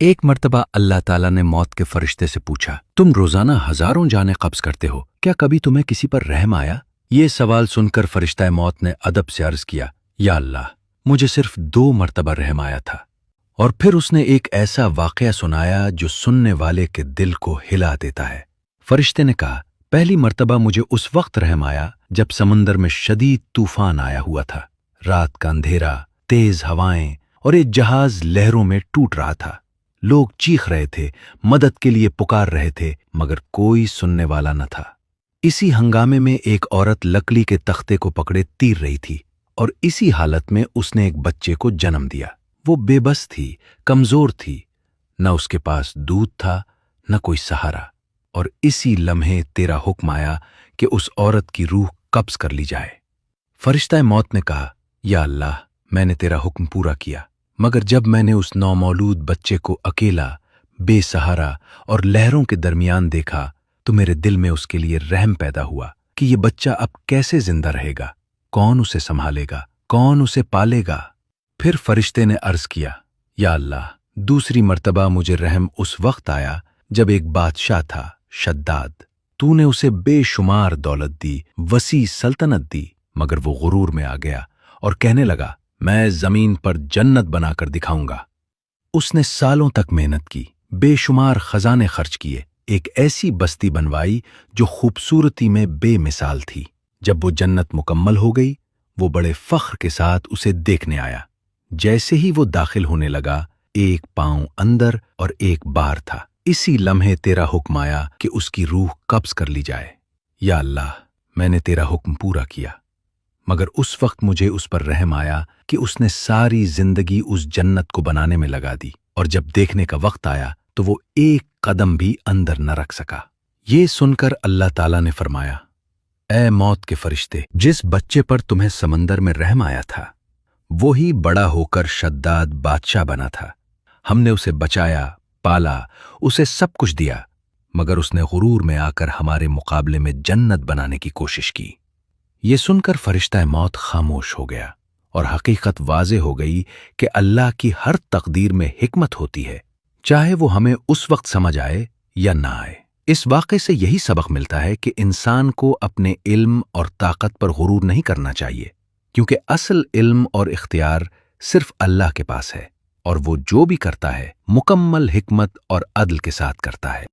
ایک مرتبہ اللہ تعالیٰ نے موت کے فرشتے سے پوچھا، تم روزانہ ہزاروں جانیں قبض کرتے ہو، کیا کبھی تمہیں کسی پر رحم آیا؟ یہ سوال سن کر فرشتہ موت نے ادب سے عرض کیا، یا اللہ، مجھے صرف 2 مرتبہ رحم آیا تھا۔ اور پھر اس نے ایک ایسا واقعہ سنایا جو سننے والے کے دل کو ہلا دیتا ہے۔ فرشتے نے کہا، پہلی مرتبہ مجھے اس وقت رحم آیا جب سمندر میں شدید طوفان آیا ہوا تھا، رات کا اندھیرا، تیز ہوائیں اور ایک جہاز لہروں میں ٹوٹ رہا تھا۔ لوگ چیخ رہے تھے، مدد کے لیے پکار رہے تھے، مگر کوئی سننے والا نہ تھا۔ اسی ہنگامے میں ایک عورت لکڑی کے تختے کو پکڑے تیر رہی تھی، اور اسی حالت میں اس نے ایک بچے کو جنم دیا۔ وہ بے بس تھی، کمزور تھی، نہ اس کے پاس دودھ تھا نہ کوئی سہارا، اور اسی لمحے تیرا حکم آیا کہ اس عورت کی روح قبض کر لی جائے۔ فرشتہ موت نے کہا، یا اللہ، میں نے تیرا حکم پورا کیا، مگر جب میں نے اس نومولود بچے کو اکیلا، بے سہارا اور لہروں کے درمیان دیکھا تو میرے دل میں اس کے لیے رحم پیدا ہوا کہ یہ بچہ اب کیسے زندہ رہے گا، کون اسے سنبھالے گا، کون اسے پالے گا؟ پھر فرشتے نے عرض کیا، یا اللہ، دوسری مرتبہ مجھے رحم اس وقت آیا جب ایک بادشاہ تھا، شداد، تو نے اسے بے شمار دولت دی، وسیع سلطنت دی، مگر وہ غرور میں آ گیا اور کہنے لگا، میں زمین پر جنت بنا کر دکھاؤں گا۔ اس نے سالوں تک محنت کی، بے شمار خزانے خرچ کیے، ایک ایسی بستی بنوائی جو خوبصورتی میں بے مثال تھی۔ جب وہ جنت مکمل ہو گئی، وہ بڑے فخر کے ساتھ اسے دیکھنے آیا۔ جیسے ہی وہ داخل ہونے لگا، ایک پاؤں اندر اور ایک باہر تھا۔ اسی لمحے تیرا حکم آیا کہ اس کی روح قبض کر لی جائے۔ یا اللہ، میں نے تیرا حکم پورا کیا، مگر اس وقت مجھے اس پر رحم آیا کہ اس نے ساری زندگی اس جنت کو بنانے میں لگا دی، اور جب دیکھنے کا وقت آیا تو وہ ایک قدم بھی اندر نہ رکھ سکا۔ یہ سن کر اللہ تعالیٰ نے فرمایا، اے موت کے فرشتے، جس بچے پر تمہیں سمندر میں رحم آیا تھا، وہی بڑا ہو کر شداد بادشاہ بنا تھا۔ ہم نے اسے بچایا، پالا، اسے سب کچھ دیا، مگر اس نے غرور میں آ کر ہمارے مقابلے میں جنت بنانے کی کوشش کی۔ یہ سن کر فرشتہ موت خاموش ہو گیا، اور حقیقت واضح ہو گئی کہ اللہ کی ہر تقدیر میں حکمت ہوتی ہے، چاہے وہ ہمیں اس وقت سمجھ آئے یا نہ آئے۔ اس واقعے سے یہی سبق ملتا ہے کہ انسان کو اپنے علم اور طاقت پر غرور نہیں کرنا چاہیے، کیونکہ اصل علم اور اختیار صرف اللہ کے پاس ہے، اور وہ جو بھی کرتا ہے مکمل حکمت اور عدل کے ساتھ کرتا ہے۔